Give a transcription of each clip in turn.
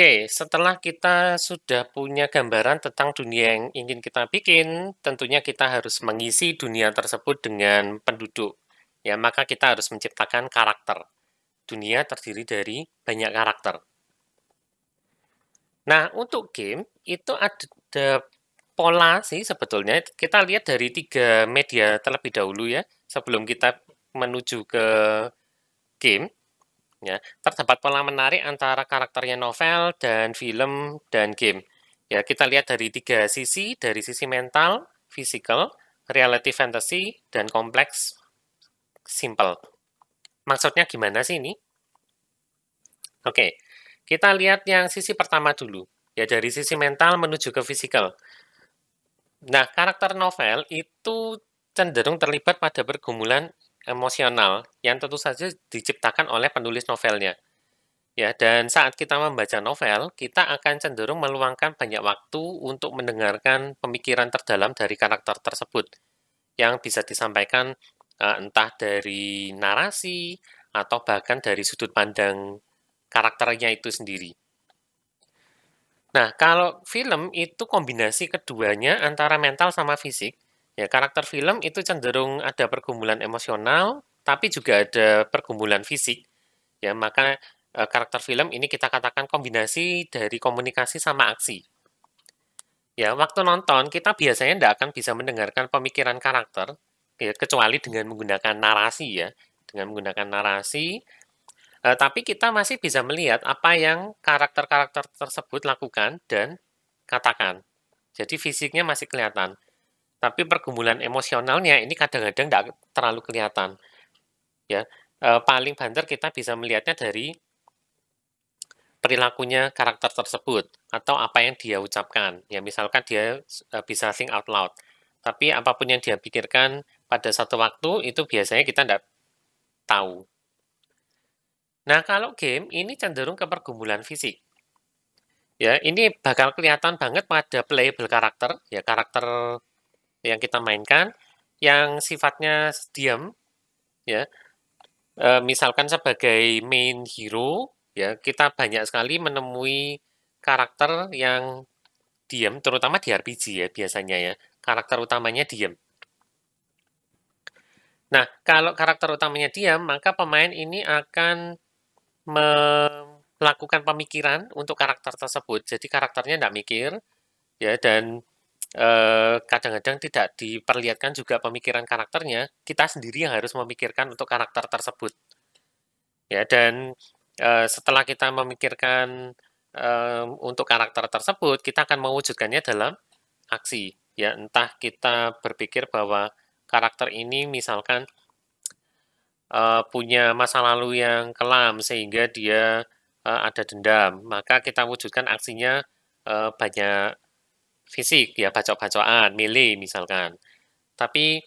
Oke, setelah kita sudah punya gambaran tentang dunia yang ingin kita bikin, tentunya kita harus mengisi dunia tersebut dengan penduduk. Ya, maka kita harus menciptakan karakter. Dunia terdiri dari banyak karakter. Nah, untuk game itu ada pola sih sebetulnya. Kita lihat dari 3 media terlebih dahulu ya, sebelum kita menuju ke game. Ya, terdapat pola menarik antara karakternya novel dan film dan game. Ya, kita lihat dari 3 sisi, dari sisi mental, physical, reality fantasy, dan kompleks simple. Maksudnya gimana sih ini? Oke, kita lihat yang sisi pertama dulu. Ya, dari sisi mental menuju ke physical. Nah, karakter novel itu cenderung terlibat pada pergumulan emosional yang tentu saja diciptakan oleh penulis novelnya. Ya, dan saat kita membaca novel, kita akan cenderung meluangkan banyak waktu untuk mendengarkan pemikiran terdalam dari karakter tersebut, yang bisa disampaikan entah dari narasi atau bahkan dari sudut pandang karakternya itu sendiri. Nah, kalau film itu kombinasi keduanya antara mental sama fisik. Ya, karakter film itu cenderung ada pergumulan emosional, tapi juga ada pergumulan fisik. Ya, maka karakter film ini kita katakan kombinasi dari komunikasi sama aksi. Ya, waktu nonton kita biasanya tidak akan bisa mendengarkan pemikiran karakter, ya, kecuali dengan menggunakan narasi ya, dengan menggunakan narasi. Tapi kita masih bisa melihat apa yang karakter-karakter tersebut lakukan dan katakan. Jadi fisiknya masih kelihatan, tapi pergumulan emosionalnya ini kadang-kadang tidak terlalu kelihatan. Ya, paling banter kita bisa melihatnya dari perilakunya karakter tersebut atau apa yang dia ucapkan. Ya, misalkan dia bisa think out loud. Tapi apapun yang dia pikirkan pada satu waktu itu biasanya kita tidak tahu. Nah, kalau game ini cenderung ke pergumulan fisik. Ya, ini bakal kelihatan banget pada playable karakter, ya karakter yang kita mainkan yang sifatnya diam, ya. Misalkan sebagai main hero, ya kita banyak sekali menemui karakter yang diam, terutama di RPG ya biasanya ya. Karakter utamanya diam. Nah, kalau karakter utamanya diam, maka pemain ini akan melakukan pemikiran untuk karakter tersebut. Jadi karakternya tidak mikir, ya, dan kadang-kadang tidak diperlihatkan juga pemikiran karakternya. Kita sendiri yang harus memikirkan untuk karakter tersebut. Ya, dan setelah kita memikirkan untuk karakter tersebut, kita akan mewujudkannya dalam aksi. Ya, entah kita berpikir bahwa karakter ini misalkan punya masa lalu yang kelam sehingga dia ada dendam, maka kita wujudkan aksinya banyak fisik, ya bacok-bacokan, melee misalkan. Tapi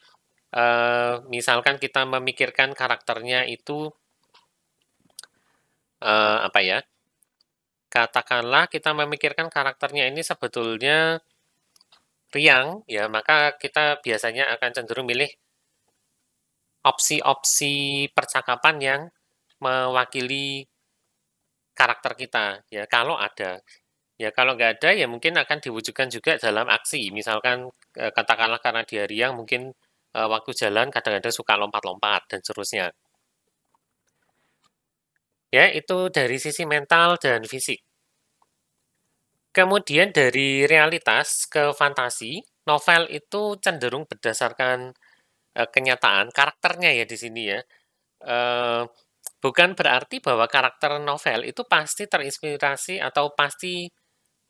misalkan kita memikirkan karakternya itu apa ya? Katakanlah kita memikirkan karakternya ini sebetulnya riang, ya maka kita biasanya akan cenderung milih opsi-opsi percakapan yang mewakili karakter kita, ya kalau ada. Ya kalau nggak ada, ya mungkin akan diwujudkan juga dalam aksi. Misalkan katakanlah karena dia riang, mungkin waktu jalan kadang-kadang suka lompat-lompat dan seterusnya. Ya itu dari sisi mental dan fisik. Kemudian dari realitas ke fantasi, novel itu cenderung berdasarkan kenyataan karakternya ya di sini ya. Eh, bukan berarti bahwa karakter novel itu pasti terinspirasi atau pasti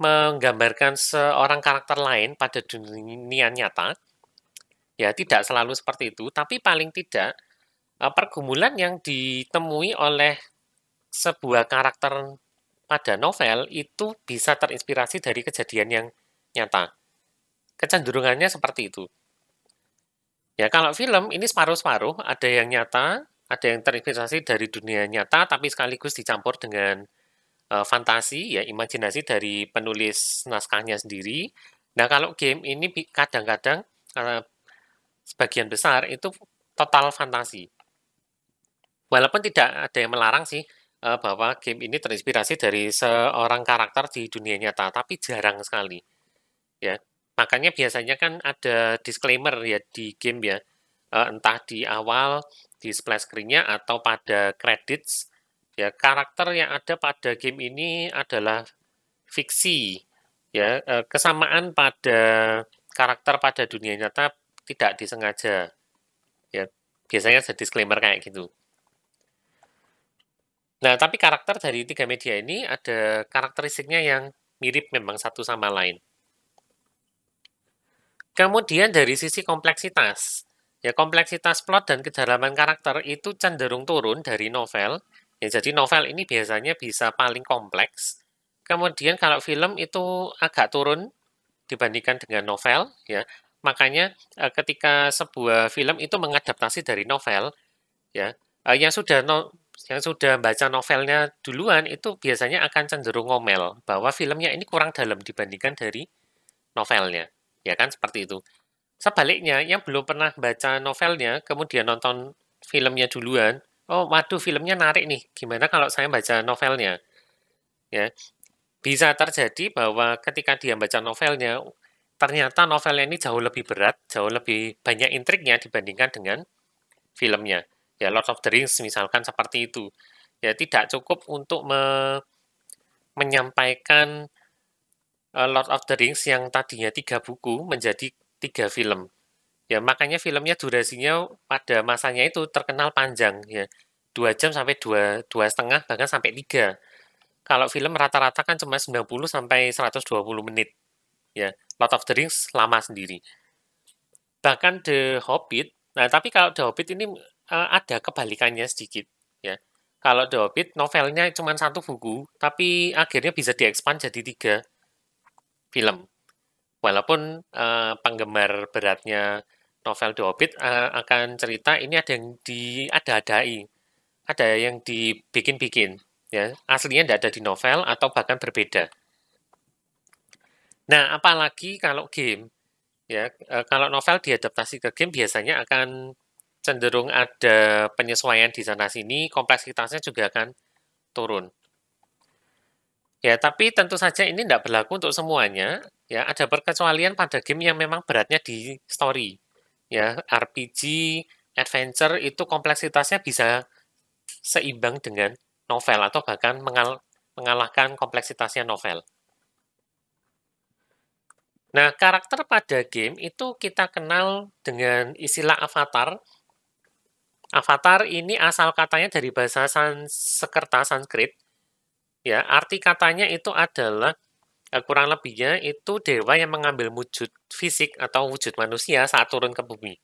menggambarkan seorang karakter lain pada dunia nyata. Ya tidak selalu seperti itu, tapi paling tidak pergumulan yang ditemui oleh sebuah karakter pada novel itu bisa terinspirasi dari kejadian yang nyata. Kecenderungannya seperti itu. Ya, kalau film ini separuh-separuh, ada yang nyata, ada yang terinspirasi dari dunia nyata, tapi sekaligus dicampur dengan fantasi, ya imajinasi dari penulis naskahnya sendiri. Nah, kalau game ini kadang-kadang sebagian besar itu total fantasi. Walaupun tidak ada yang melarang sih, bahwa game ini terinspirasi dari seorang karakter di dunia nyata, tapi jarang sekali, ya. Makanya biasanya kan ada disclaimer ya di game ya, entah di awal, di splash screen-nya atau pada credits, ya karakter yang ada pada game ini adalah fiksi, ya kesamaan pada karakter pada dunia nyata tidak disengaja, ya biasanya ada disclaimer kayak gitu. Nah, tapi karakter dari tiga media ini ada karakteristiknya yang mirip memang satu sama lain. Kemudian dari sisi kompleksitas, ya kompleksitas plot dan kedalaman karakter itu cenderung turun dari novel. Ya, jadi novel ini biasanya bisa paling kompleks. Kemudian kalau film itu agak turun dibandingkan dengan novel, ya. Makanya ketika sebuah film itu mengadaptasi dari novel, ya, yang sudah baca novelnya duluan itu biasanya akan cenderung ngomel bahwa filmnya ini kurang dalam dibandingkan dari novelnya, ya kan seperti itu. Sebaliknya, yang belum pernah baca novelnya, kemudian nonton filmnya duluan, oh waduh filmnya narik nih, gimana kalau saya baca novelnya? Ya, bisa terjadi bahwa ketika dia baca novelnya, ternyata novelnya ini jauh lebih berat, jauh lebih banyak intriknya dibandingkan dengan filmnya. Ya, Lord of the Rings misalkan seperti itu. Ya, tidak cukup untuk menyampaikan Lord of the Rings yang tadinya 3 buku menjadi 3 film. Ya, makanya filmnya durasinya pada masanya itu terkenal panjang ya. 2 jam sampai dua setengah bahkan sampai 3. Kalau film rata-rata kan cuma 90 sampai 120 menit ya. Lord of the Rings lama sendiri. Bahkan The Hobbit, nah tapi kalau The Hobbit ini ada kebalikannya sedikit ya. Kalau The Hobbit novelnya cuma 1 buku, tapi akhirnya bisa diekspand jadi 3 film. Walaupun penggemar beratnya novel The Hobbit akan cerita ini ada yang diada-adai, ada yang dibikin-bikin, ya aslinya tidak ada di novel atau bahkan berbeda. Nah, apalagi kalau game, ya kalau novel diadaptasi ke game biasanya akan cenderung ada penyesuaian di sana sini, kompleksitasnya juga akan turun. Ya, tapi tentu saja ini tidak berlaku untuk semuanya. Ya, ada perkecualian pada game yang memang beratnya di story. Ya, RPG, adventure itu kompleksitasnya bisa seimbang dengan novel atau bahkan mengalahkan kompleksitasnya novel. Nah, karakter pada game itu kita kenal dengan istilah avatar. Avatar ini asal katanya dari bahasa Sanskerta, Sanskrit. Ya, arti katanya itu adalah kurang lebihnya itu dewa yang mengambil wujud fisik atau wujud manusia saat turun ke bumi.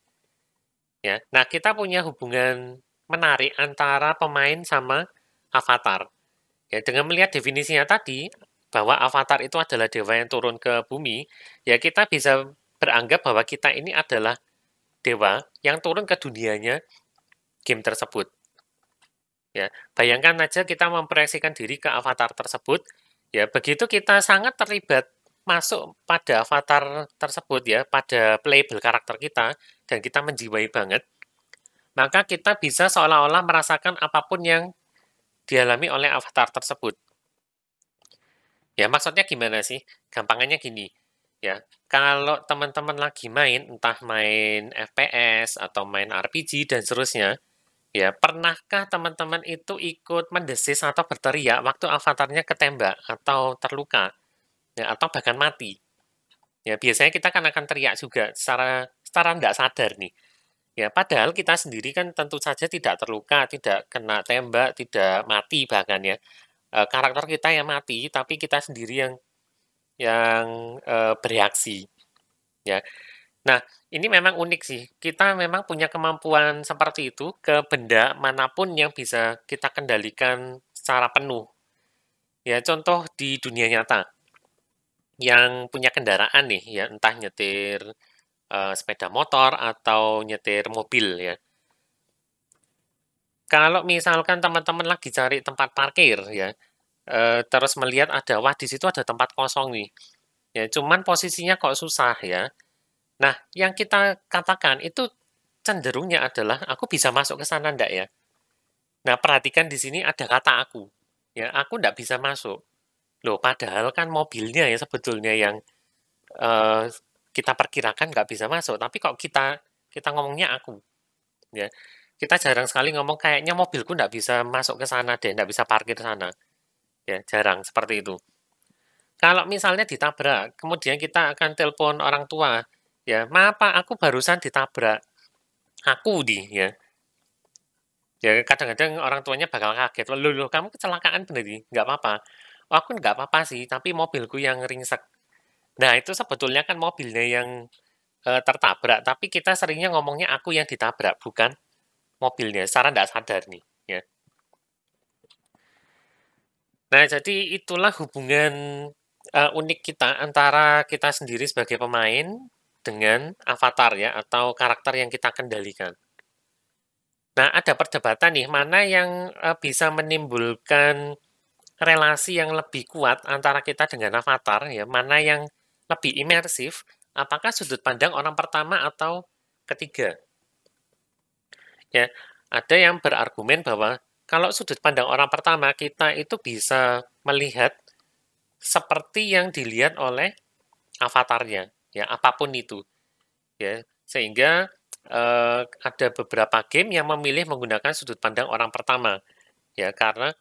Ya, nah kita punya hubungan menarik antara pemain sama avatar. Ya, dengan melihat definisinya tadi bahwa avatar itu adalah dewa yang turun ke bumi, ya kita bisa beranggap bahwa kita ini adalah dewa yang turun ke dunianya game tersebut. Ya, bayangkan aja kita memproyeksikan diri ke avatar tersebut, ya begitu kita sangat terlibat masuk pada avatar tersebut ya, pada playable karakter kita, dan kita menjiwai banget, maka kita bisa seolah-olah merasakan apapun yang dialami oleh avatar tersebut. Ya, maksudnya gimana sih? Gampangannya gini, ya. Kalau teman-teman lagi main, entah main FPS atau main RPG dan seterusnya, ya, pernahkah teman-teman itu ikut mendesis atau berteriak waktu avatarnya ketembak atau terluka, ya, atau bahkan mati? Ya, biasanya kita kan akan teriak juga secara nggak sadar nih. Ya, padahal kita sendiri kan tentu saja tidak terluka, tidak kena tembak, tidak mati bahkan ya. Karakter kita yang mati, tapi kita sendiri yang bereaksi. Ya, nah ini memang unik sih. Kita memang punya kemampuan seperti itu ke benda manapun yang bisa kita kendalikan secara penuh. Ya, contoh di dunia nyata yang punya kendaraan nih, ya entah nyetir sepeda motor atau nyetir mobil ya. Kalau misalkan teman-teman lagi cari tempat parkir ya, terus melihat ada, wah di situ ada tempat kosong nih. Ya, cuman posisinya kok susah ya. Nah, yang kita katakan itu cenderungnya adalah aku bisa masuk ke sana enggak ya? Nah, perhatikan di sini ada kata aku. Ya, aku nggak bisa masuk. Loh, padahal kan mobilnya ya sebetulnya yang eh, kita perkirakan nggak bisa masuk. Tapi kok kita kita ngomongnya aku, ya. Kita jarang sekali ngomong kayaknya mobilku nggak bisa masuk ke sana deh, nggak bisa parkir sana. Ya, jarang seperti itu. Kalau misalnya ditabrak, kemudian kita akan telepon orang tua, ya, maaf Pak, aku barusan ditabrak. Aku di, ya. Ya, kadang-kadang orang tuanya bakal kaget. Loh, loh, kamu kecelakaan bener nih? Nggak apa-apa. Oh, aku nggak apa-apa sih, tapi mobilku yang ringsek. Nah, itu sebetulnya kan mobilnya yang tertabrak, tapi kita seringnya ngomongnya aku yang ditabrak, bukan mobilnya. Secara nggak sadar nih, ya. Nah, jadi itulah hubungan unik kita antara kita sendiri sebagai pemain dengan avatar ya, atau karakter yang kita kendalikan. Nah, ada perdebatan nih, mana yang bisa menimbulkan relasi yang lebih kuat antara kita dengan avatar ya, mana yang lebih imersif, apakah sudut pandang orang pertama atau ketiga? Ya, ada yang berargumen bahwa kalau sudut pandang orang pertama kita itu bisa melihat seperti yang dilihat oleh avatarnya, ya apapun itu, ya sehingga ada beberapa game yang memilih menggunakan sudut pandang orang pertama, ya karena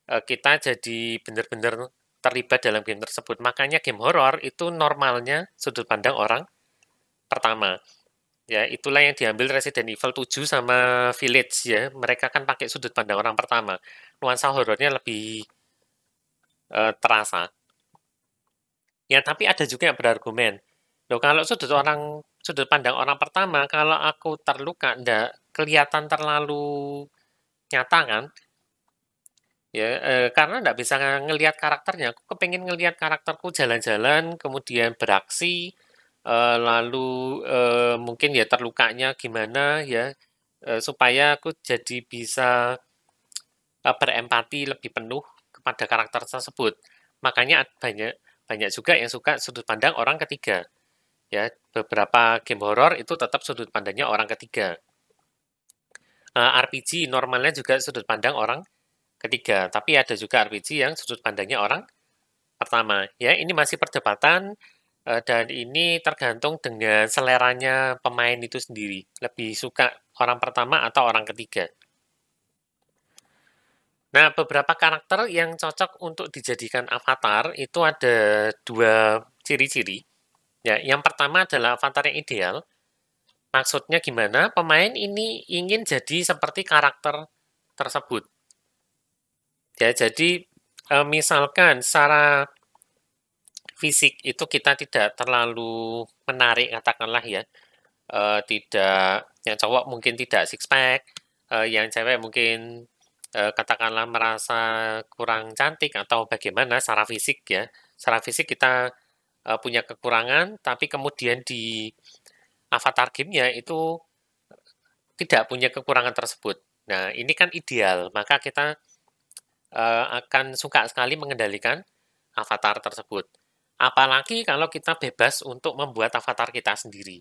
kita jadi benar-benar terlibat dalam game tersebut. Makanya game horor itu normalnya sudut pandang orang pertama. Ya, itulah yang diambil Resident Evil 7 sama Village ya. Mereka kan pakai sudut pandang orang pertama. Nuansa horornya lebih terasa. Ya, tapi ada juga yang berargumen. Loh, kalau sudut pandang orang pertama, kalau aku terluka, ndak kelihatan terlalu nyata kan? Ya, karena nggak bisa ngelihat karakternya. Aku kepengen ngelihat karakterku jalan-jalan, kemudian beraksi, lalu mungkin ya terlukanya gimana ya, supaya aku jadi bisa berempati lebih penuh kepada karakter tersebut. Makanya banyak banyak juga yang suka sudut pandang orang ketiga. Ya, beberapa game horor itu tetap sudut pandangnya orang ketiga. RPG normalnya juga sudut pandang orang ketiga, tapi ada juga RPG yang sudut pandangnya orang pertama. Ya, ini masih perdebatan dan ini tergantung dengan seleranya pemain itu sendiri. Lebih suka orang pertama atau orang ketiga. Nah, beberapa karakter yang cocok untuk dijadikan avatar itu ada dua ciri-ciri. Ya, yang pertama adalah avatar yang ideal. Maksudnya gimana? Pemain ini ingin jadi seperti karakter tersebut. Ya, jadi misalkan secara fisik itu kita tidak terlalu menarik katakanlah ya. Tidak yang cowok mungkin tidak six pack, yang cewek mungkin katakanlah merasa kurang cantik atau bagaimana secara fisik ya. Secara fisik kita punya kekurangan, tapi kemudian di avatar gamenya itu tidak punya kekurangan tersebut. Nah, ini kan ideal, maka kita akan suka sekali mengendalikan avatar tersebut. Apalagi kalau kita bebas untuk membuat avatar kita sendiri.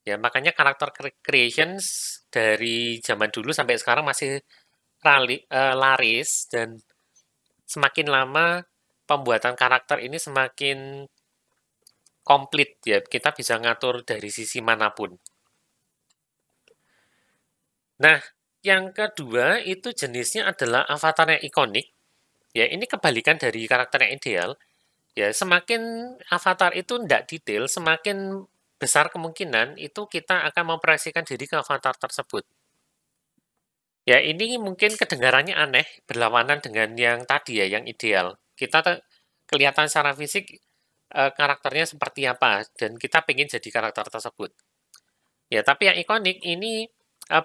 Ya, makanya karakter creations dari zaman dulu sampai sekarang masih laris dan semakin lama pembuatan karakter ini semakin komplit ya. Kita bisa ngatur dari sisi manapun. Nah, yang kedua itu jenisnya adalah avatar yang ikonik. Ya, ini kebalikan dari karakter yang ideal. Ya, semakin avatar itu tidak detail, semakin besar kemungkinan itu kita akan memproyeksikan diri ke avatar tersebut. Ya, ini mungkin kedengarannya aneh, berlawanan dengan yang tadi ya, yang ideal. Kita kelihatan secara fisik karakternya seperti apa, dan kita ingin jadi karakter tersebut. Ya, tapi yang ikonik ini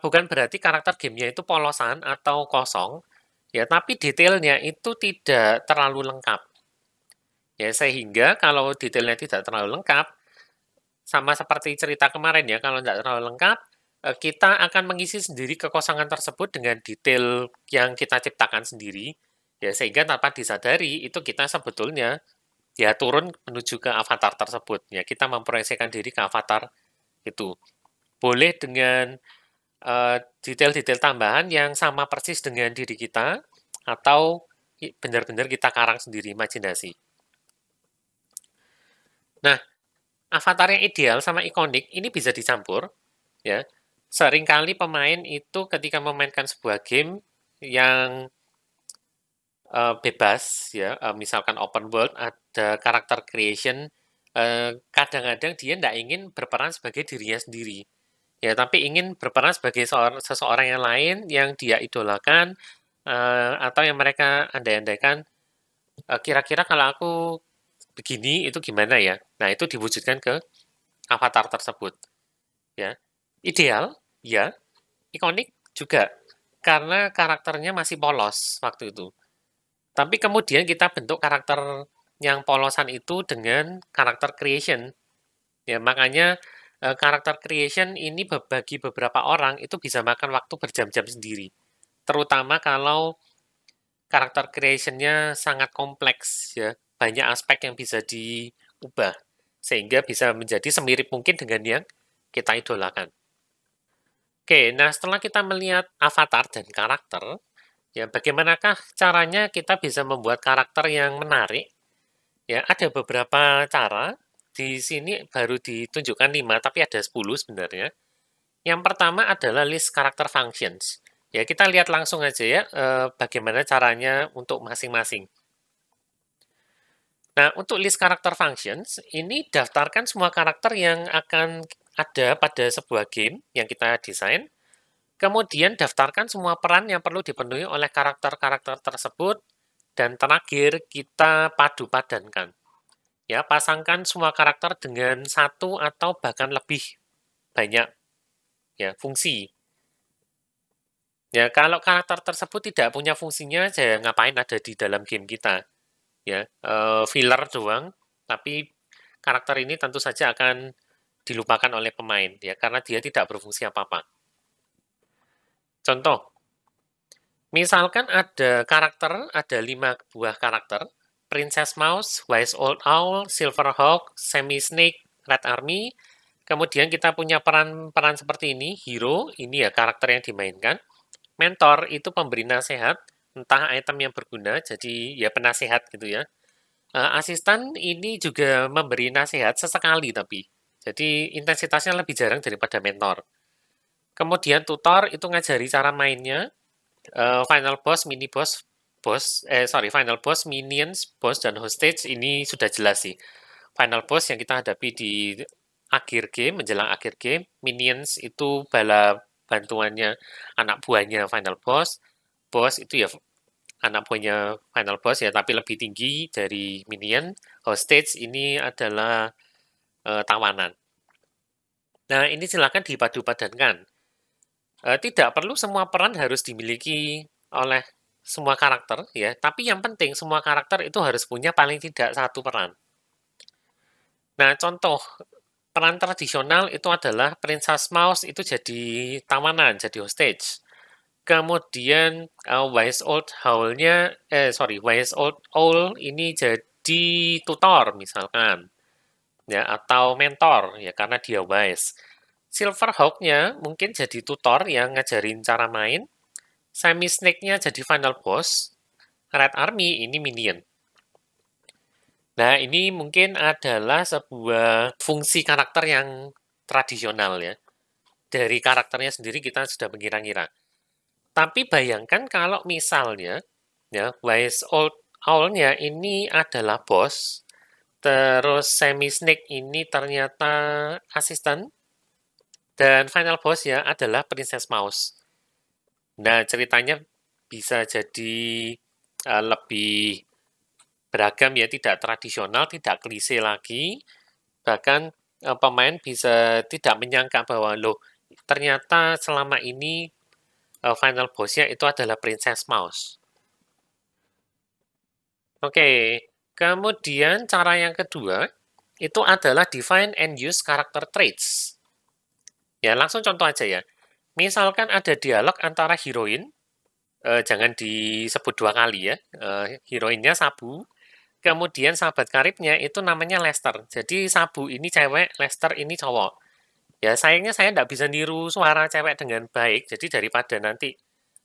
bukan berarti karakter gamenya itu polosan atau kosong, ya, tapi detailnya itu tidak terlalu lengkap. Ya, sehingga kalau detailnya tidak terlalu lengkap, sama seperti cerita kemarin ya, kalau tidak terlalu lengkap, kita akan mengisi sendiri kekosongan tersebut dengan detail yang kita ciptakan sendiri, ya sehingga tanpa disadari itu kita sebetulnya ya turun menuju ke avatar tersebut. Ya, kita memproyeksikan diri ke avatar itu. Boleh dengan detail-detail tambahan yang sama persis dengan diri kita, atau benar-benar kita karang sendiri, imajinasi. Nah, avatar yang ideal sama ikonik ini bisa dicampur, ya. Seringkali pemain itu ketika memainkan sebuah game yang bebas, ya, misalkan open world, ada karakter creation, kadang-kadang dia tidak ingin berperan sebagai dirinya sendiri, ya, tapi ingin berperan sebagai seseorang yang lain yang dia idolakan, atau yang mereka andai-andaikan, kira-kira kalau aku begini itu gimana ya? Nah, itu diwujudkan ke avatar tersebut, ya. Ideal, ya. Ikonik juga, karena karakternya masih polos waktu itu. Tapi kemudian kita bentuk karakter yang polosan itu dengan karakter creation. Ya, makanya karakter creation ini bagi beberapa orang itu bisa makan waktu berjam-jam sendiri. Terutama kalau karakter creation-nya sangat kompleks, ya. Banyak aspek yang bisa diubah sehingga bisa menjadi semirip mungkin dengan yang kita idolakan. Oke, nah setelah kita melihat avatar dan karakter, ya bagaimanakah caranya kita bisa membuat karakter yang menarik? Ya, ada beberapa cara. Di sini baru ditunjukkan 5, tapi ada 10 sebenarnya. Yang pertama adalah list karakter functions. Ya, kita lihat langsung aja ya bagaimana caranya untuk masing-masing. Nah, untuk list karakter functions, ini daftarkan semua karakter yang akan ada pada sebuah game yang kita desain. Kemudian daftarkan semua peran yang perlu dipenuhi oleh karakter-karakter tersebut. Dan terakhir, kita padu-padankan. Ya, pasangkan semua karakter dengan satu atau bahkan lebih banyak ya fungsi. Ya, kalau karakter tersebut tidak punya fungsinya, saya ngapain ada di dalam game kita? Ya, filler doang, tapi karakter ini tentu saja akan dilupakan oleh pemain ya karena dia tidak berfungsi apa-apa. Contoh, misalkan ada 5 buah karakter, Princess Mouse, Wise Old Owl, Silverhawk, Semi Snake, Red Army. Kemudian kita punya peran-peran seperti ini, hero, ini ya karakter yang dimainkan. Mentor itu pemberi nasihat, entah item yang berguna, jadi ya penasehat gitu ya. Asisten ini juga memberi nasihat sesekali tapi, jadi intensitasnya lebih jarang daripada mentor. Kemudian tutor itu ngajari cara mainnya, final boss, mini boss, final boss, minions, boss, dan hostage ini sudah jelas sih. Final boss yang kita hadapi di akhir game, menjelang akhir game, minions itu bala bantuannya anak buahnya final boss, boss itu ya anak buahnya final boss ya, tapi lebih tinggi dari minion, hostage ini adalah tawanan. Nah, ini silakan dipadu-padankan. Tidak perlu semua peran harus dimiliki oleh semua karakter ya, tapi yang penting semua karakter itu harus punya paling tidak satu peran. Nah, contoh peran tradisional itu adalah Princess Mouse itu jadi tawanan, jadi hostage. Kemudian Wise Old Wise Old Owl ini jadi tutor misalkan, ya atau mentor ya karena dia wise. Silverhawk-nya mungkin jadi tutor yang ngajarin cara main. Semi Snake-nya jadi final boss. Red Army ini minion. Nah, ini mungkin adalah sebuah fungsi karakter yang tradisional ya. Dari karakternya sendiri kita sudah mengira-ngira. Tapi bayangkan kalau misalnya ya Wise Old Owl-nya ini adalah bos, terus Semi Snake ini ternyata asisten, dan final boss ya adalah Princess Mouse. Nah, ceritanya bisa jadi lebih beragam ya, tidak tradisional, tidak klise lagi. Bahkan pemain bisa tidak menyangka bahwa loh, ternyata selama ini final boss-nya itu adalah Princess Mouse. Oke, kemudian cara yang kedua itu adalah define and use character traits. Ya, langsung contoh aja ya. Misalkan ada dialog antara heroin, jangan disebut 2 kali ya, heroinnya Sabu, kemudian sahabat karibnya itu namanya Lester. Jadi Sabu ini cewek, Lester ini cowok. Ya, sayangnya saya nggak bisa niru suara cewek dengan baik, jadi daripada nanti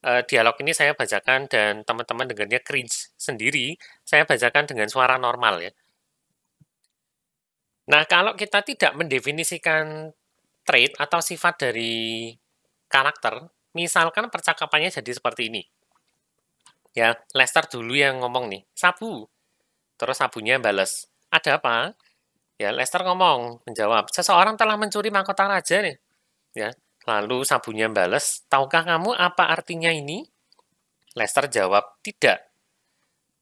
dialog ini saya bacakan dan teman-teman dengarnya cringe sendiri, saya bacakan dengan suara normal ya. Nah, kalau kita tidak mendefinisikan trait atau sifat dari karakter, misalkan percakapannya jadi seperti ini. Ya, Lester dulu yang ngomong nih, sabu. Terus sabunya bales, ada apa? Ya, Lester ngomong, menjawab, seseorang telah mencuri mahkota raja nih. Ya, lalu sabunya bales, tahukah kamu apa artinya ini? Lester jawab, tidak.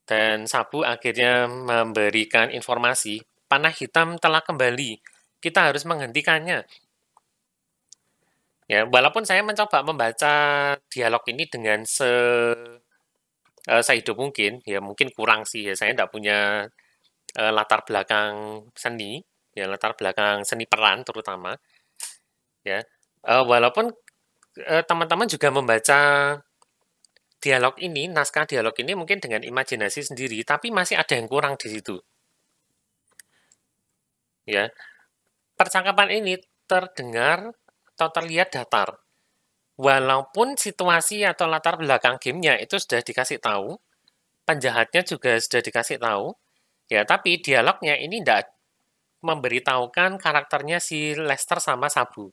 Dan sabu akhirnya memberikan informasi, panah hitam telah kembali. Kita harus menghentikannya. Ya, walaupun saya mencoba membaca dialog ini dengan sehidup mungkin, ya mungkin kurang sih ya. Saya tidak punya latar belakang seni, ya latar belakang seni peran terutama. Ya, walaupun teman-teman juga membaca dialog ini, naskah dialog ini mungkin dengan imajinasi sendiri, tapi masih ada yang kurang di situ. Ya, percakapan ini terdengar atau terlihat datar. Walaupun situasi atau latar belakang gamenya itu sudah dikasih tahu, penjahatnya juga sudah dikasih tahu, ya tapi dialognya ini tidak memberitahukan karakternya si Lester sama Sabu.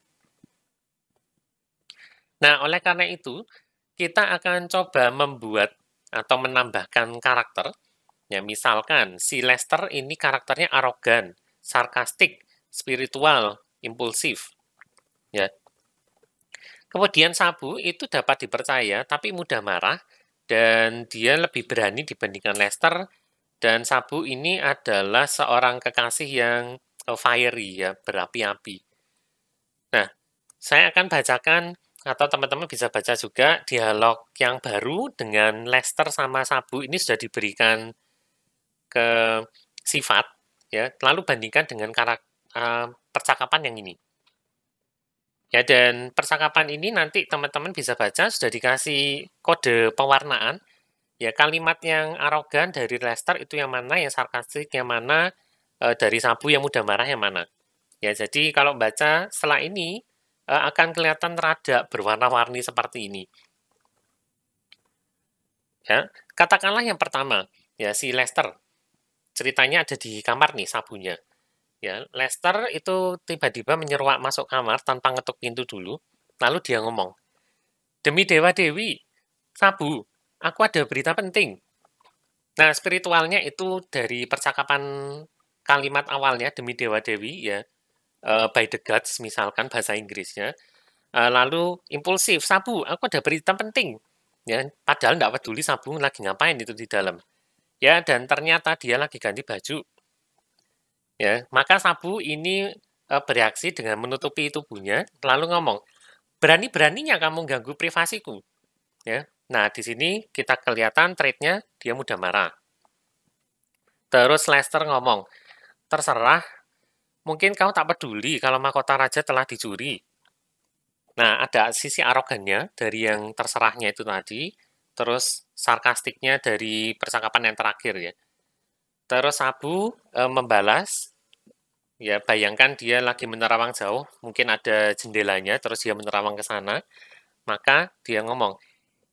Nah, oleh karena itu, kita akan coba membuat atau menambahkan karakter. Ya, misalkan si Lester ini karakternya arogan, sarkastik, spiritual, impulsif. Ya. Kemudian Sabu itu dapat dipercaya tapi mudah marah dan dia lebih berani dibandingkan Lester dan Sabu ini adalah seorang kekasih yang fiery ya, berapi-api. Nah, saya akan bacakan atau teman-teman bisa baca juga dialog yang baru dengan Lester sama Sabu ini sudah diberikan ke sifat ya, lalu bandingkan dengan percakapan yang ini. Ya, dan percakapan ini nanti teman-teman bisa baca sudah dikasih kode pewarnaan. Ya, kalimat yang arogan dari Lester itu yang mana, yang sarkastik yang mana, dari Sabu yang mudah marah yang mana. Ya, jadi kalau baca setelah ini akan kelihatan rada berwarna-warni seperti ini. Ya, katakanlah yang pertama, ya si Lester. Ceritanya ada di kamar nih Sabunya. Ya, Lester itu tiba-tiba menyeruak masuk kamar tanpa ngetuk pintu dulu. Lalu dia ngomong, demi Dewa Dewi, Sabu, aku ada berita penting. Nah, spiritualnya itu dari percakapan kalimat awalnya, demi Dewa Dewi, ya, by the gods, misalkan bahasa Inggrisnya. Lalu impulsif, Sabu, aku ada berita penting. Ya, padahal tidak peduli Sabu lagi ngapain itu di dalam. Ya, dan ternyata dia lagi ganti baju. Ya, maka Sabu ini bereaksi dengan menutupi tubuhnya, lalu ngomong, berani-beraninya kamu ganggu privasiku. Ya. Nah, di sini kita kelihatan trait-nya dia mudah marah. Terus Lester ngomong, terserah, mungkin kau tak peduli kalau mahkota raja telah dicuri. Nah, ada sisi arogannya dari yang terserahnya itu tadi, terus sarkastiknya dari percakapan yang terakhir ya. Terus Sabu membalas, ya bayangkan dia lagi menerawang jauh, mungkin ada jendelanya, terus dia menerawang ke sana, maka dia ngomong,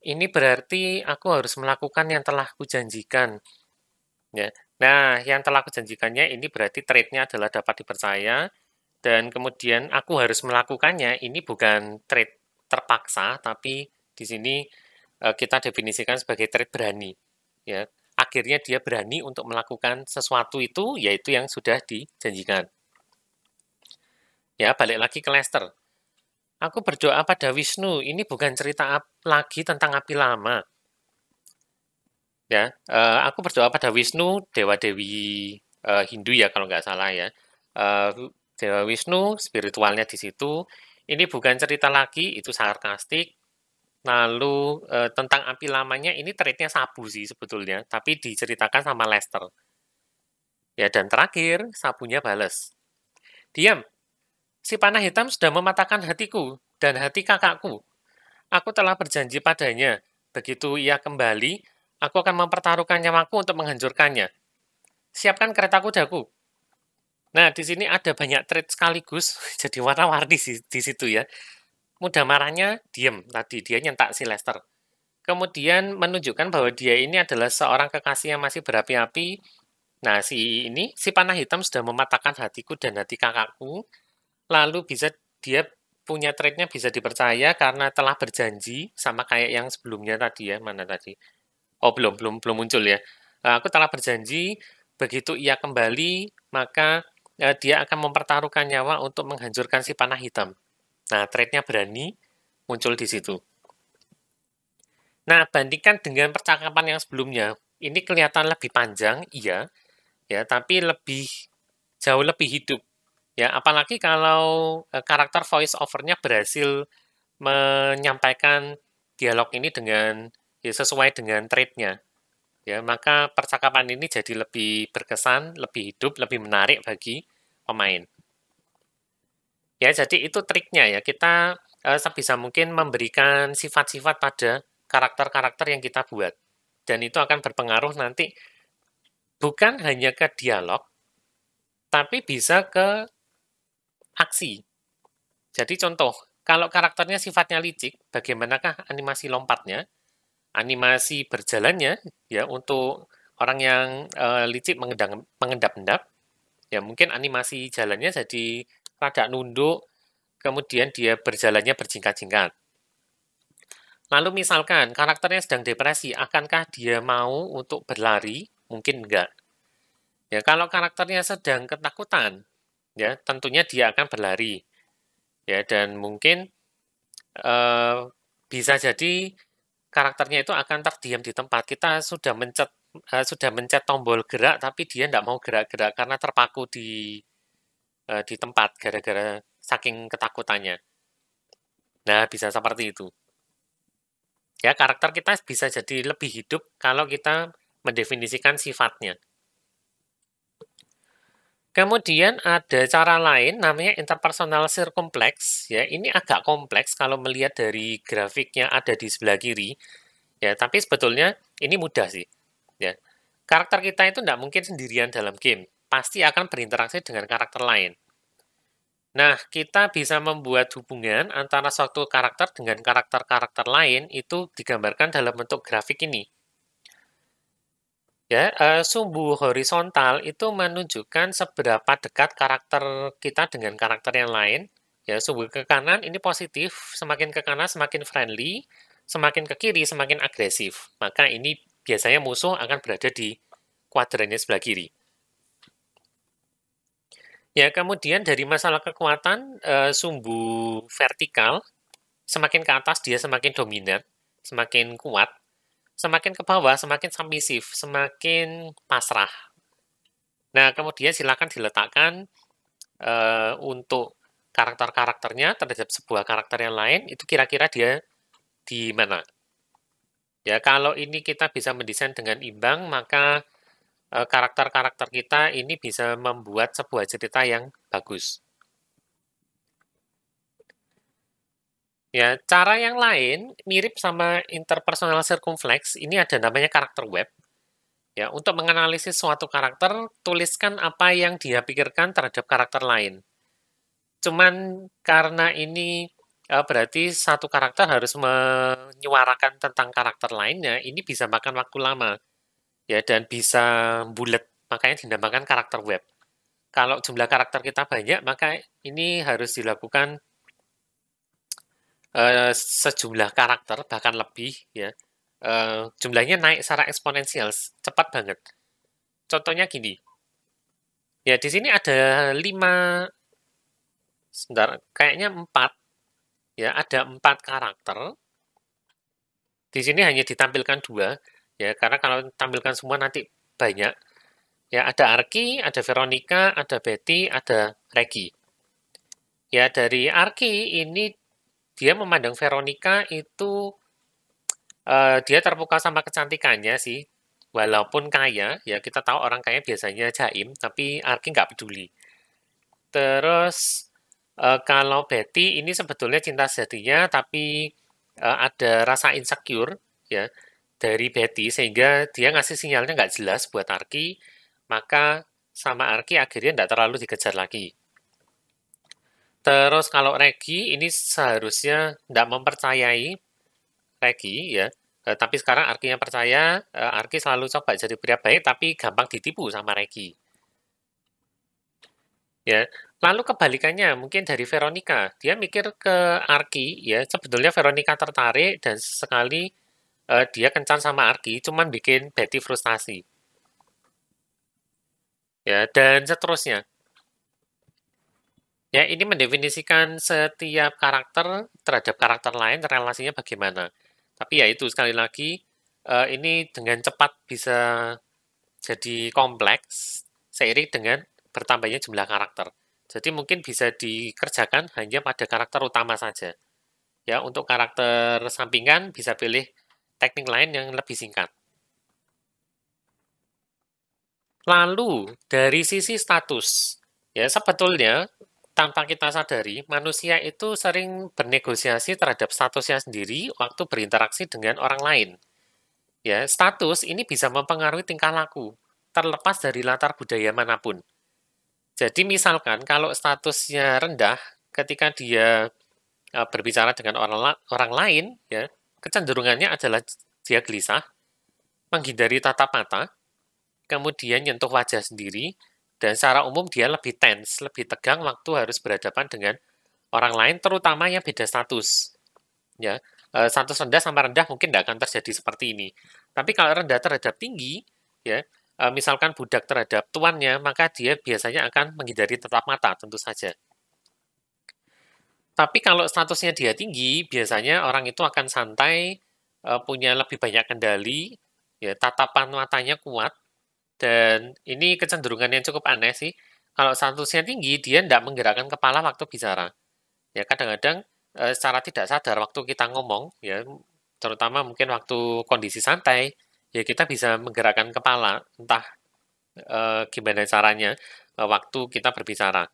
ini berarti aku harus melakukan yang telah kujanjikan. Ya. Nah, yang telah kujanjikannya ini berarti trait-nya adalah dapat dipercaya, dan kemudian aku harus melakukannya, ini bukan trait terpaksa, tapi di sini kita definisikan sebagai trait berani. Ya. Akhirnya dia berani untuk melakukan sesuatu itu, yaitu yang sudah dijanjikan. Ya, balik lagi ke Lester. Aku berdoa pada Wisnu, ini bukan cerita lagi tentang api lama. Ya, aku berdoa pada Wisnu, dewa-dewi Hindu ya kalau nggak salah ya. Dewa Wisnu, spiritualnya di situ. Ini bukan cerita lagi, itu sarkastik. Lalu tentang api lamanya ini traitnya Sabu sih sebetulnya, tapi diceritakan sama Lester. Ya, dan terakhir Sabunya bales. Diam, si panah hitam sudah mematahkan hatiku dan hati kakakku. Aku telah berjanji padanya, begitu ia kembali, aku akan mempertaruhkan nyawaku untuk menghancurkannya. Siapkan kereta kudaku. Nah, di sini ada banyak trait sekaligus, jadi warna-warni di situ ya. Mudah marahnya diem tadi, dia nyentak si Lester. Kemudian menunjukkan bahwa dia ini adalah seorang kekasih yang masih berapi-api. Nah, si panah hitam sudah mematahkan hatiku dan hati kakakku. Lalu dia punya traitnya bisa dipercaya karena telah berjanji sama kayak yang sebelumnya tadi ya, mana tadi? Oh, belum muncul ya. Aku telah berjanji begitu ia kembali, maka dia akan mempertaruhkan nyawa untuk menghancurkan si panah hitam. Nah, traitnya berani muncul di situ. Nah, bandingkan dengan percakapan yang sebelumnya, ini kelihatan lebih panjang, iya, ya, tapi jauh lebih hidup. Ya, apalagi kalau karakter voice over-nya berhasil menyampaikan dialog ini sesuai dengan trait-nya. Ya, maka percakapan ini jadi lebih berkesan, lebih hidup, lebih menarik bagi pemain. Ya, jadi itu triknya ya. Kita sebisa mungkin memberikan sifat-sifat pada karakter-karakter yang kita buat. Dan itu akan berpengaruh nanti bukan hanya ke dialog, tapi bisa ke aksi. Jadi contoh, kalau karakternya sifatnya licik, bagaimanakah animasi lompatnya, animasi berjalannya, ya untuk orang yang licik mengendap-endap, ya mungkin animasi jalannya jadi rada nunduk, kemudian dia berjalannya berjingkat-jingkat. Lalu misalkan karakternya sedang depresi, akankah dia mau untuk berlari? Mungkin enggak. Ya, kalau karakternya sedang ketakutan, ya tentunya dia akan berlari. Ya, dan mungkin eh, bisa jadi karakternya itu akan terdiam di tempat. Kita sudah mencet tombol gerak, tapi dia tidak mau gerak-gerak karena terpaku di tempat gara-gara saking ketakutannya. Nah, bisa seperti itu. Ya, karakter kita bisa jadi lebih hidup kalau kita mendefinisikan sifatnya. Kemudian ada cara lain namanya interpersonal circumflex. Ya, ini agak kompleks kalau melihat dari grafiknya ada di sebelah kiri. Ya, tapi sebetulnya ini mudah sih. Ya, karakter kita itu tidak mungkin sendirian dalam game. Pasti akan berinteraksi dengan karakter lain. Nah, kita bisa membuat hubungan antara suatu karakter dengan karakter-karakter lain itu digambarkan dalam bentuk grafik ini. Ya, sumbu horizontal itu menunjukkan seberapa dekat karakter kita dengan karakter yang lain. Ya, sumbu ke kanan ini positif, semakin ke kanan semakin friendly, semakin ke kiri semakin agresif. Maka ini biasanya musuh akan berada di kuadrannya sebelah kiri. Ya, kemudian dari masalah kekuatan, sumbu vertikal, semakin ke atas dia semakin dominan, semakin kuat, semakin ke bawah semakin submisif, semakin pasrah. Nah, kemudian silakan diletakkan untuk karakter-karakternya terhadap sebuah karakter yang lain, itu kira-kira dia di mana. Ya, kalau ini kita bisa mendesain dengan imbang, maka karakter-karakter kita ini bisa membuat sebuah cerita yang bagus. Ya, cara yang lain mirip sama interpersonal circumflex, ini ada namanya karakter web. Ya, untuk menganalisis suatu karakter, tuliskan apa yang dia pikirkan terhadap karakter lain. Cuman karena ini berarti satu karakter harus menyuarakan tentang karakter lainnya, ini bisa makan waktu lama. Ya, dan bisa bulat, makanya dinamakan karakter web. Kalau jumlah karakter kita banyak, maka ini harus dilakukan sejumlah karakter, bahkan lebih, ya. Jumlahnya naik secara eksponensial, cepat banget. Contohnya gini, ya di sini ada 5, sebentar, kayaknya 4, ya ada 4 karakter. Di sini hanya ditampilkan 2, ya karena kalau tampilkan semua nanti banyak. Ya ada Arky, ada Veronica, ada Betty, ada Reggie. Ya dari Arky ini dia memandang Veronica itu dia terpukau sama kecantikannya sih. Walaupun kaya, ya kita tahu orang kaya biasanya jaim, tapi Arky nggak peduli. Terus kalau Betty ini sebetulnya cinta sejatinya, tapi ada rasa insecure ya dari Betty sehingga dia ngasih sinyalnya nggak jelas buat Arky, maka sama Arki akhirnya tidak terlalu dikejar lagi. Terus kalau Regi ini seharusnya tidak mempercayai Regi ya, tapi sekarang Arkinya percaya, Arki selalu coba jadi pria baik tapi gampang ditipu sama Regi. Ya, lalu kebalikannya mungkin dari Veronica, dia mikir ke Arki ya, sebetulnya Veronica tertarik dan sekali dia kencan sama Arki, cuman bikin Betty frustasi. Ya, dan seterusnya. Ya, ini mendefinisikan setiap karakter terhadap karakter lain relasinya bagaimana. Tapi ya itu sekali lagi ini dengan cepat bisa jadi kompleks seiring dengan bertambahnya jumlah karakter. Jadi mungkin bisa dikerjakan hanya pada karakter utama saja. Ya, untuk karakter sampingan bisa pilih teknik lain yang lebih singkat. Lalu, dari sisi status, ya sebetulnya tanpa kita sadari, manusia itu sering bernegosiasi terhadap statusnya sendiri waktu berinteraksi dengan orang lain. Ya, status ini bisa mempengaruhi tingkah laku, terlepas dari latar budaya manapun. Jadi misalkan kalau statusnya rendah, ketika dia berbicara dengan orang lain, ya kecenderungannya adalah dia gelisah, menghindari tatap mata, kemudian nyentuh wajah sendiri, dan secara umum dia lebih tense, lebih tegang waktu harus berhadapan dengan orang lain, terutama yang beda status. Ya, status rendah sama rendah mungkin tidak akan terjadi seperti ini. Tapi kalau rendah terhadap tinggi, ya, misalkan budak terhadap tuannya, maka dia biasanya akan menghindari tatap mata, tentu saja. Tapi kalau statusnya dia tinggi, biasanya orang itu akan santai, punya lebih banyak kendali, ya, tatapan matanya kuat, dan ini kecenderungan yang cukup aneh sih. Kalau statusnya tinggi, dia tidak menggerakkan kepala waktu bicara. Ya, kadang-kadang secara tidak sadar waktu kita ngomong, ya, terutama mungkin waktu kondisi santai, ya kita bisa menggerakkan kepala, entah gimana caranya waktu kita berbicara.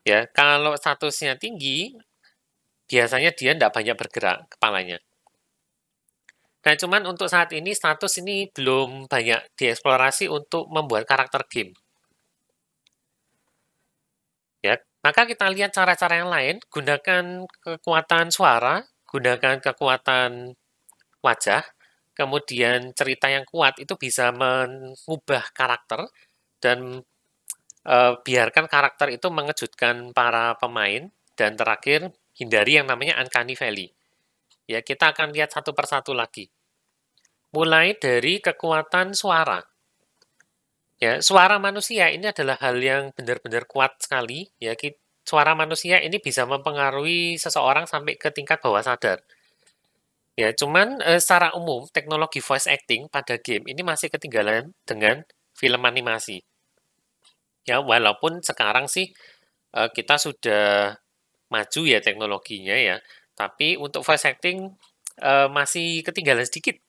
Ya, kalau statusnya tinggi, biasanya dia tidak banyak bergerak kepalanya. Nah, cuman untuk saat ini status ini belum banyak dieksplorasi untuk membuat karakter game. Ya, maka kita lihat cara-cara yang lain, gunakan kekuatan suara, gunakan kekuatan wajah, kemudian cerita yang kuat itu bisa mengubah karakter dan biarkan karakter itu mengejutkan para pemain, dan terakhir hindari yang namanya uncanny valley. Ya, kita akan lihat satu persatu lagi. Mulai dari kekuatan suara. Ya, suara manusia ini adalah hal yang benar-benar kuat sekali. Ya, suara manusia ini bisa mempengaruhi seseorang sampai ke tingkat bawah sadar. Ya, cuman secara umum teknologi voice acting pada game ini masih ketinggalan dengan film animasi. Ya, walaupun sekarang sih kita sudah maju ya teknologinya ya, tapi untuk voice acting masih ketinggalan sedikit.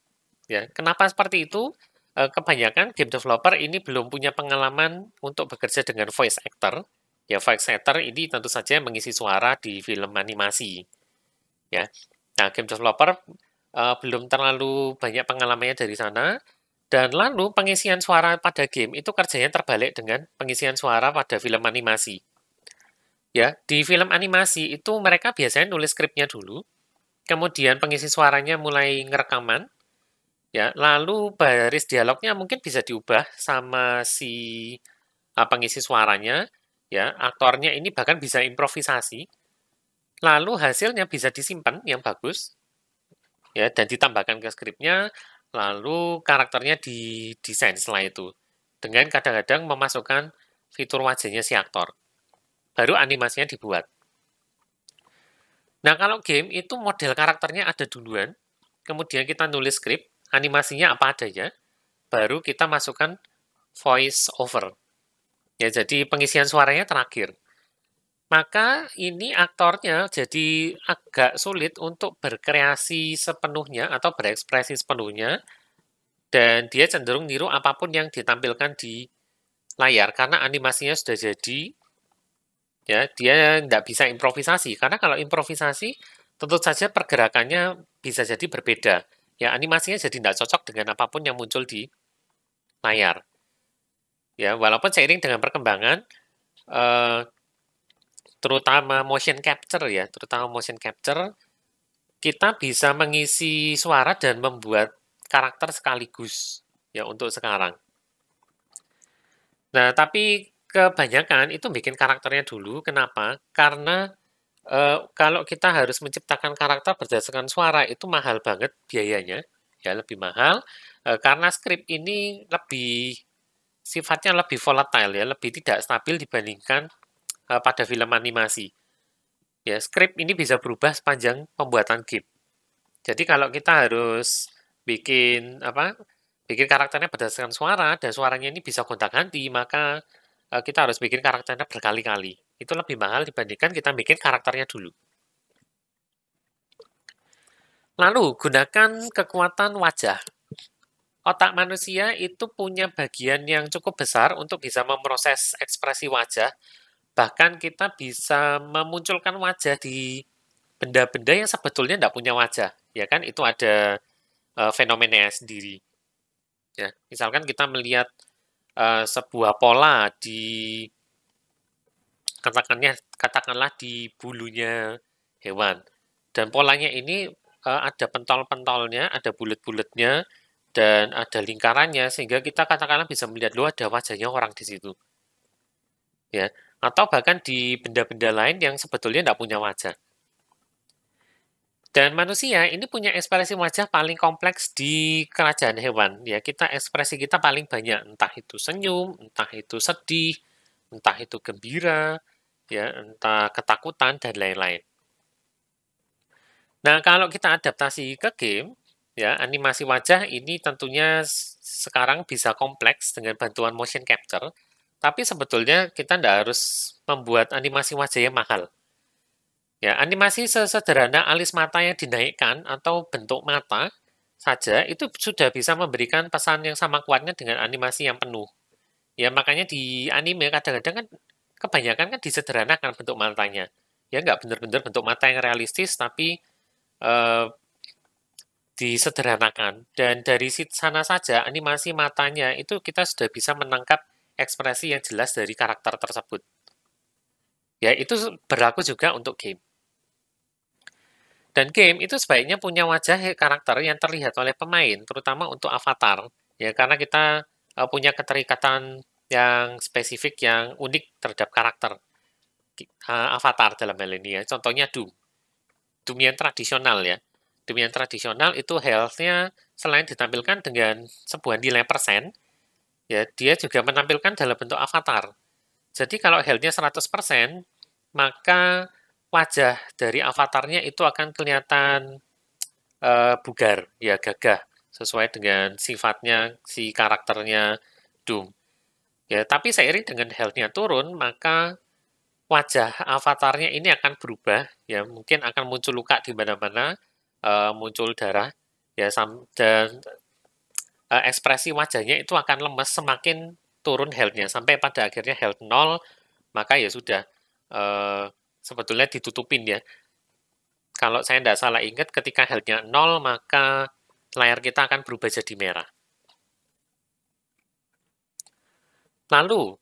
Ya, kenapa seperti itu? Kebanyakan game developer ini belum punya pengalaman untuk bekerja dengan voice actor. Ya, voice actor ini tentu saja mengisi suara di film animasi. Ya, nah game developer belum terlalu banyak pengalamannya dari sana. Dan lalu pengisian suara pada game itu kerjanya terbalik dengan pengisian suara pada film animasi. Ya, di film animasi itu mereka biasanya nulis skripnya dulu, kemudian pengisi suaranya mulai ngerekaman, ya, lalu baris dialognya mungkin bisa diubah sama si pengisi suaranya, ya, aktornya ini bahkan bisa improvisasi, lalu hasilnya bisa disimpan yang bagus, ya, dan ditambahkan ke skripnya, lalu karakternya didesain setelah itu, dengan kadang-kadang memasukkan fitur wajahnya si aktor. Baru animasinya dibuat. Nah, kalau game itu model karakternya ada duluan, kemudian kita nulis skrip, animasinya apa adanya, baru kita masukkan voice over. Ya, jadi pengisian suaranya terakhir. Maka ini aktornya jadi agak sulit untuk berkreasi sepenuhnya atau berekspresi sepenuhnya, dan dia cenderung niru apapun yang ditampilkan di layar karena animasinya sudah jadi. Ya, dia tidak bisa improvisasi, karena kalau improvisasi, tentu saja pergerakannya bisa jadi berbeda. Ya, animasinya jadi tidak cocok dengan apapun yang muncul di layar. Ya, walaupun seiring dengan perkembangan eh, terutama motion capture ya, terutama motion capture, kita bisa mengisi suara dan membuat karakter sekaligus ya untuk sekarang. Nah, tapi kebanyakan itu bikin karakternya dulu. Kenapa? Karena kalau kita harus menciptakan karakter berdasarkan suara itu mahal banget biayanya, ya lebih mahal. Karena skrip ini lebih sifatnya lebih volatile ya, lebih tidak stabil dibandingkan pada film animasi. Ya, skrip ini bisa berubah sepanjang pembuatan game. Jadi kalau kita harus bikin apa? Bikin karakternya berdasarkan suara dan suaranya ini bisa gonta-ganti, maka kita harus bikin karakternya berkali-kali. Itu lebih mahal dibandingkan kita bikin karakternya dulu. Lalu, gunakan kekuatan wajah. Otak manusia itu punya bagian yang cukup besar untuk bisa memproses ekspresi wajah. Bahkan kita bisa memunculkan wajah di benda-benda yang sebetulnya tidak punya wajah. Ya kan, itu ada fenomenanya sendiri. Ya, misalkan kita melihat sebuah pola di katakanlah di bulunya hewan. Dan polanya ini ada pentol-pentolnya, ada bulat-bulatnya, dan ada lingkarannya, sehingga kita katakanlah bisa melihat, loh ada wajahnya orang di situ. Ya, atau bahkan di benda-benda lain yang sebetulnya tidak punya wajah. Dan manusia ini punya ekspresi wajah paling kompleks di kerajaan hewan. Ya, ekspresi kita paling banyak, entah itu senyum, entah itu sedih, entah itu gembira, ya, entah ketakutan dan lain-lain. Nah, kalau kita adaptasi ke game, ya, animasi wajah ini tentunya sekarang bisa kompleks dengan bantuan motion capture, tapi sebetulnya kita tidak harus membuat animasi wajah yang mahal. Ya, animasi sesederhana alis mata yang dinaikkan atau bentuk mata saja itu sudah bisa memberikan pesan yang sama kuatnya dengan animasi yang penuh. Ya, makanya di anime kadang-kadang kan kebanyakan kan disederhanakan bentuk matanya. Ya, nggak benar-benar bentuk mata yang realistis, tapi eh, disederhanakan. Dan dari sana saja, animasi matanya itu kita sudah bisa menangkap ekspresi yang jelas dari karakter tersebut. Ya, itu berlaku juga untuk game. Dan game itu sebaiknya punya wajah karakter yang terlihat oleh pemain, terutama untuk avatar. Ya, karena kita punya keterikatan yang spesifik, yang unik terhadap karakter avatar dalam hal ini ya. Contohnya Doom. Doom yang tradisional ya. Doom yang tradisional itu health-nya selain ditampilkan dengan sebuah nilai persen, ya dia juga menampilkan dalam bentuk avatar. Jadi kalau health-nya 100%, maka wajah dari avatarnya itu akan kelihatan bugar, ya gagah, sesuai dengan sifatnya si karakternya Doom. Ya, tapi seiring dengan health-nya turun, maka wajah avatarnya ini akan berubah, ya mungkin akan muncul luka di mana-mana, muncul darah, ya dan ekspresi wajahnya itu akan lemes semakin turun health-nya sampai pada akhirnya health 0, maka ya sudah sebetulnya ditutupin ya. Kalau saya tidak salah ingat ketika health-nya 0 maka layar kita akan berubah jadi merah. Lalu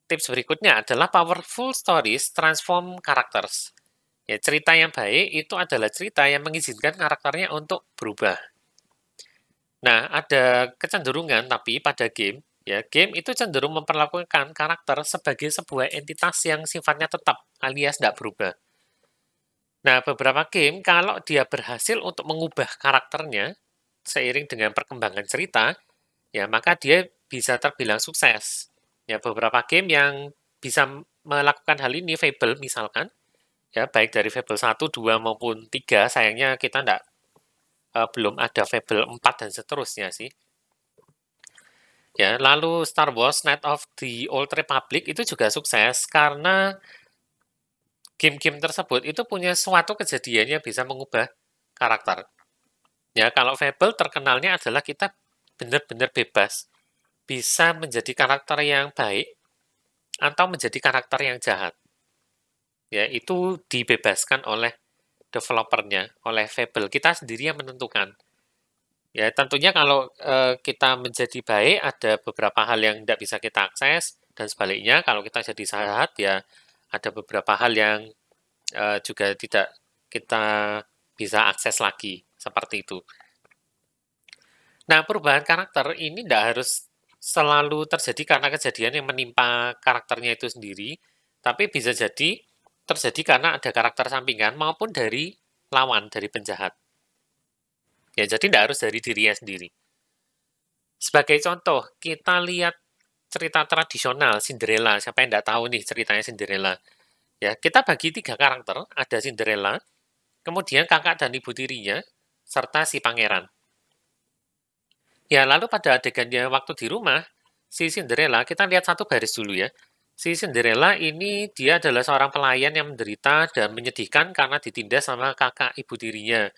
tips berikutnya adalah powerful stories transform characters. Ya, cerita yang baik itu adalah cerita yang mengizinkan karakternya untuk berubah. Nah, ada kecenderungan tapi pada game, ya game itu cenderung memperlakukan karakter sebagai sebuah entitas yang sifatnya tetap alias tidak berubah. Nah, beberapa game kalau dia berhasil untuk mengubah karakternya seiring dengan perkembangan cerita, ya maka dia bisa terbilang sukses. Ya, beberapa game yang bisa melakukan hal ini, Fable misalkan, ya baik dari Fable 1, 2 maupun 3, sayangnya kita belum ada Fable 4 dan seterusnya sih. Ya, lalu Star Wars Knights of the Old Republic itu juga sukses karena game-game tersebut itu punya suatu kejadian yang bisa mengubah karakter. Ya, kalau Fable terkenalnya adalah kita benar-benar bebas, bisa menjadi karakter yang baik atau menjadi karakter yang jahat. Ya, itu dibebaskan oleh developernya, oleh Fable. Kita sendiri yang menentukan. Ya, tentunya kalau kita menjadi baik, ada beberapa hal yang tidak bisa kita akses, dan sebaliknya kalau kita jadi jahat, ya ada beberapa hal yang juga tidak kita bisa akses lagi, seperti itu. Nah, perubahan karakter ini tidak harus selalu terjadi karena kejadian yang menimpa karakternya itu sendiri, tapi bisa jadi terjadi karena ada karakter sampingan maupun dari lawan, dari penjahat. Ya, jadi tidak harus dari dirinya sendiri. Sebagai contoh, kita lihat cerita tradisional Cinderella. Siapa yang tidak tahu nih ceritanya Cinderella? Ya, kita bagi 3 karakter, ada Cinderella, kemudian kakak dan ibu tirinya, serta si pangeran. Ya, lalu pada adegannya waktu di rumah, si Cinderella, kita lihat satu baris dulu ya. Si Cinderella ini dia adalah seorang pelayan yang menderita dan menyedihkan karena ditindas sama kakak ibu tirinya.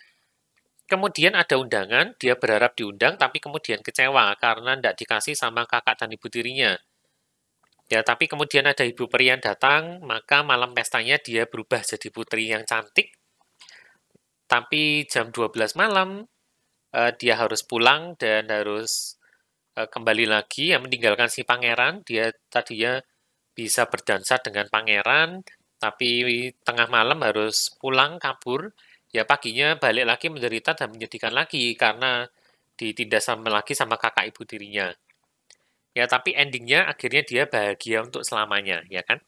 Kemudian ada undangan, dia berharap diundang tapi kemudian kecewa karena tidak dikasih sama kakak dan ibu tirinya. Ya, tapi kemudian ada ibu peri yang datang, maka malam pestanya dia berubah jadi putri yang cantik. Tapi jam 12 malam, dia harus pulang dan harus kembali lagi, yang meninggalkan si pangeran. Dia tadinya bisa berdansa dengan pangeran, tapi tengah malam harus pulang, kabur. Ya paginya balik lagi menderita dan menyedihkan lagi karena ditindas lagi sama kakak ibu tirinya. Ya, tapi endingnya akhirnya dia bahagia untuk selamanya, ya kan?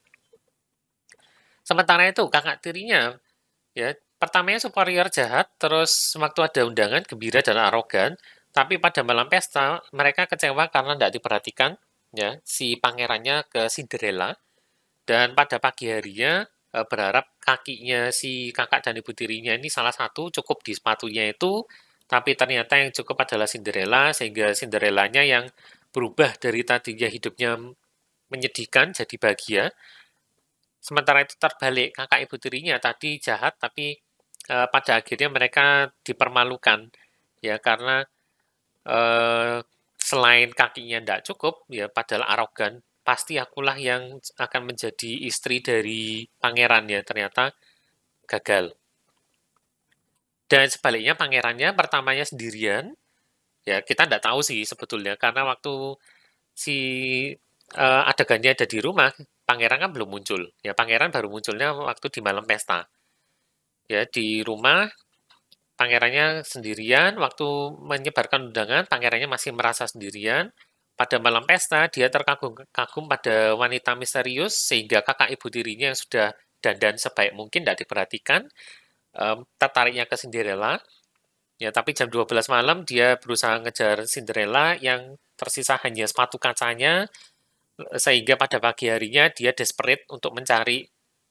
Sementara itu, kakak tirinya, ya, pertamanya superior jahat, terus waktu ada undangan, gembira dan arogan, tapi pada malam pesta, mereka kecewa karena tidak diperhatikan, ya, si pangerannya ke Cinderella, dan pada pagi harinya, berharap kakinya si kakak dan ibu tirinya ini salah satu cukup di sepatunya itu, tapi ternyata yang cukup adalah Cinderella, sehingga Cinderellanya yang berubah dari tadinya hidupnya menyedihkan jadi bahagia. Sementara itu terbalik, kakak ibu tirinya tadi jahat, tapi pada akhirnya mereka dipermalukan, ya karena selain kakinya tidak cukup, ya padahal arogan, pasti akulah yang akan menjadi istri dari pangeran ya, ternyata gagal. Dan sebaliknya pangerannya pertamanya sendirian, ya kita tidak tahu sih sebetulnya, karena waktu si adegannya ada di rumah, pangeran kan belum muncul. Ya pangeran baru munculnya waktu di malam pesta. Ya di rumah pangerannya sendirian, waktu menyebarkan undangan pangerannya masih merasa sendirian. Pada malam pesta dia terkagum-kagum pada wanita misterius sehingga kakak ibu tirinya yang sudah dandan sebaik mungkin tidak diperhatikan, tertariknya ke Cinderella. Ya, tapi jam 12 malam dia berusaha ngejar Cinderella yang tersisa hanya sepatu kacanya, sehingga pada pagi harinya dia desperate untuk mencari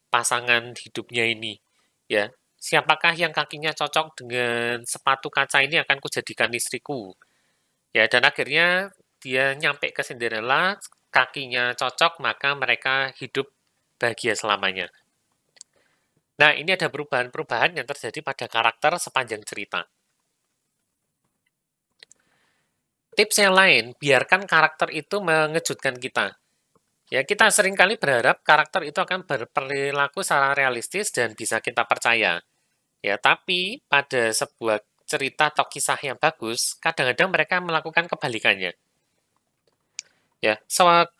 pasangan hidupnya ini. Ya, siapakah yang kakinya cocok dengan sepatu kaca ini akan kujadikan istriku. Ya, dan akhirnya dia nyampe ke Cinderella, kakinya cocok, maka mereka hidup bahagia selamanya. Nah, ini ada perubahan-perubahan yang terjadi pada karakter sepanjang cerita. Tips yang lain, biarkan karakter itu mengejutkan kita. Ya, kita seringkali berharap karakter itu akan berperilaku secara realistis dan bisa kita percaya. Ya, tapi pada sebuah cerita atau kisah yang bagus, kadang-kadang mereka melakukan kebalikannya. Ya,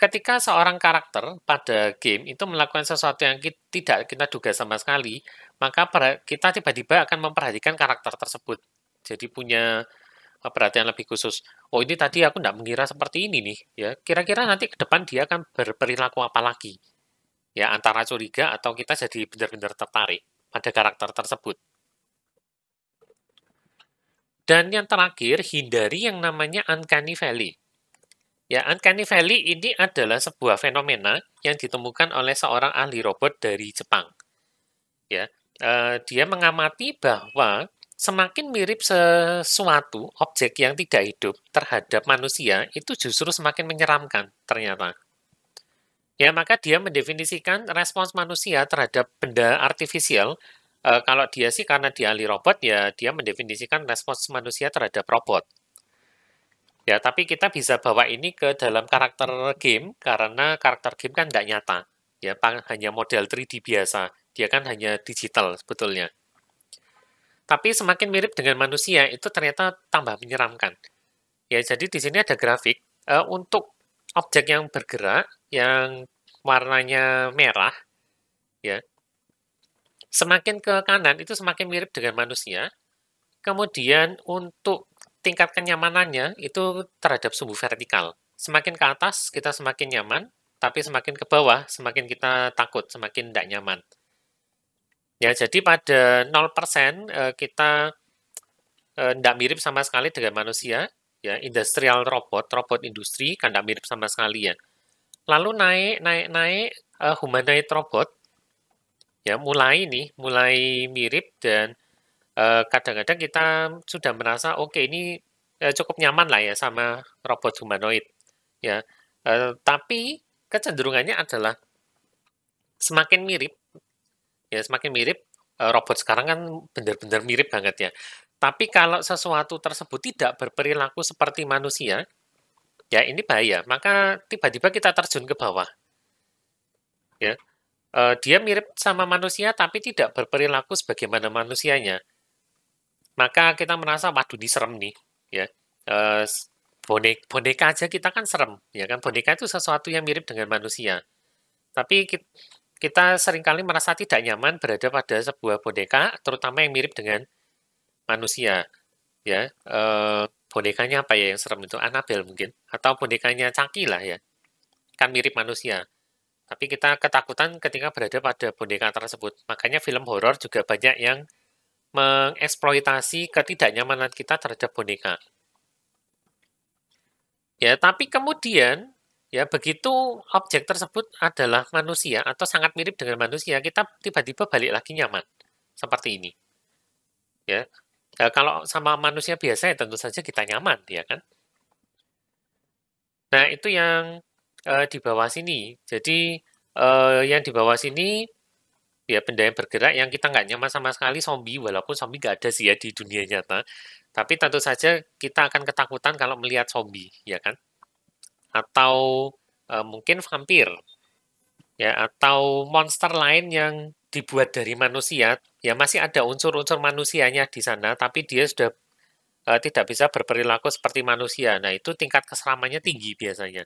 ketika seorang karakter pada game itu melakukan sesuatu yang tidak kita duga sama sekali, maka kita tiba-tiba akan memperhatikan karakter tersebut. Jadi punya perhatian lebih khusus. Oh, ini tadi aku tidak mengira seperti ini nih. Ya, kira-kira nanti ke depan dia akan berperilaku apa lagi? Ya, antara curiga atau kita jadi benar-benar tertarik pada karakter tersebut. Dan yang terakhir, hindari yang namanya uncanny valley. Ya, uncanny valley ini adalah sebuah fenomena yang ditemukan oleh seorang ahli robot dari Jepang. Ya, dia mengamati bahwa semakin mirip sesuatu objek yang tidak hidup terhadap manusia itu justru semakin menyeramkan ternyata. Ya, maka dia mendefinisikan respons manusia terhadap benda artifisial. Kalau dia sih karena dia ahli robot ya dia mendefinisikan respons manusia terhadap robot. Ya, tapi kita bisa bawa ini ke dalam karakter game, karena karakter game kan tidak nyata. Ya, hanya model 3D biasa. Dia kan hanya digital sebetulnya. Tapi semakin mirip dengan manusia itu ternyata tambah menyeramkan. Ya, jadi di sini ada grafik untuk objek yang bergerak yang warnanya merah, ya. Semakin ke kanan itu semakin mirip dengan manusia. Kemudian untuk tingkat kenyamanannya itu terhadap sumbu vertikal. Semakin ke atas kita semakin nyaman, tapi semakin ke bawah semakin kita takut, semakin tidak nyaman. Ya, jadi pada 0% kita tidak mirip sama sekali dengan manusia, ya, industrial robot, robot industri kan tidak mirip sama sekali ya. Lalu naik humanoid robot, ya mulai mirip dan kadang-kadang kita sudah merasa oke ini cukup nyaman lah ya sama robot humanoid, ya. Tapi kecenderungannya adalah semakin mirip, ya semakin mirip. Robot sekarang kan benar-benar mirip banget ya. Tapi kalau sesuatu tersebut tidak berperilaku seperti manusia, ya ini bahaya. Maka tiba-tiba kita terjun ke bawah. Ya, dia mirip sama manusia tapi tidak berperilaku sebagaimana manusianya. Maka kita merasa waduh ini serem nih, ya. Boneka aja kita kan serem, ya kan? Boneka itu sesuatu yang mirip dengan manusia. Tapi kita seringkali merasa tidak nyaman berada pada sebuah boneka, terutama yang mirip dengan manusia, ya. Bonekanya apa ya yang serem itu? Annabelle mungkin, atau bonekanya Chucky lah ya, kan mirip manusia. Tapi kita ketakutan ketika berada pada boneka tersebut. Makanya film horor juga banyak yang mengeksploitasi ketidaknyamanan kita terhadap boneka. Ya, tapi kemudian ya begitu objek tersebut adalah manusia atau sangat mirip dengan manusia, kita tiba-tiba balik lagi nyaman. Seperti ini. Ya. Kalau sama manusia biasa ya tentu saja kita nyaman, ya kan? Nah, itu yang di bawah sini. Jadi yang di bawah sini ya benda yang bergerak yang kita nggak nyaman sama sekali zombie, walaupun zombie nggak ada sih ya di dunia nyata. Tapi tentu saja kita akan ketakutan kalau melihat zombie, ya kan? Atau mungkin vampir, ya, atau monster lain yang dibuat dari manusia, ya masih ada unsur-unsur manusianya di sana, tapi dia sudah tidak bisa berperilaku seperti manusia. Nah, itu tingkat keseramannya tinggi biasanya.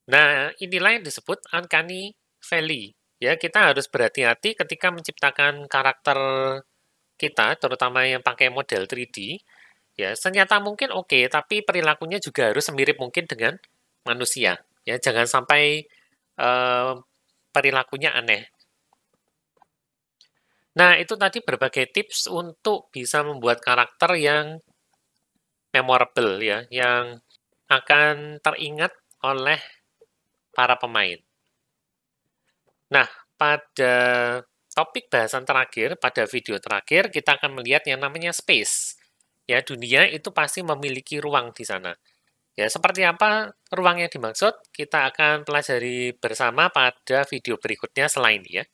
Nah, inilah yang disebut uncanny valley. Ya, kita harus berhati-hati ketika menciptakan karakter kita, terutama yang pakai model 3D. Ya, senyata mungkin oke, tapi perilakunya juga harus semirip mungkin dengan manusia. Ya, jangan sampai perilakunya aneh. Nah, itu tadi berbagai tips untuk bisa membuat karakter yang memorable ya, yang akan teringat oleh para pemain. Nah, pada topik bahasan terakhir, pada video terakhir, kita akan melihat yang namanya space. Ya, dunia itu pasti memiliki ruang di sana. Ya, seperti apa ruang yang dimaksud? Kita akan pelajari bersama pada video berikutnya selain ya.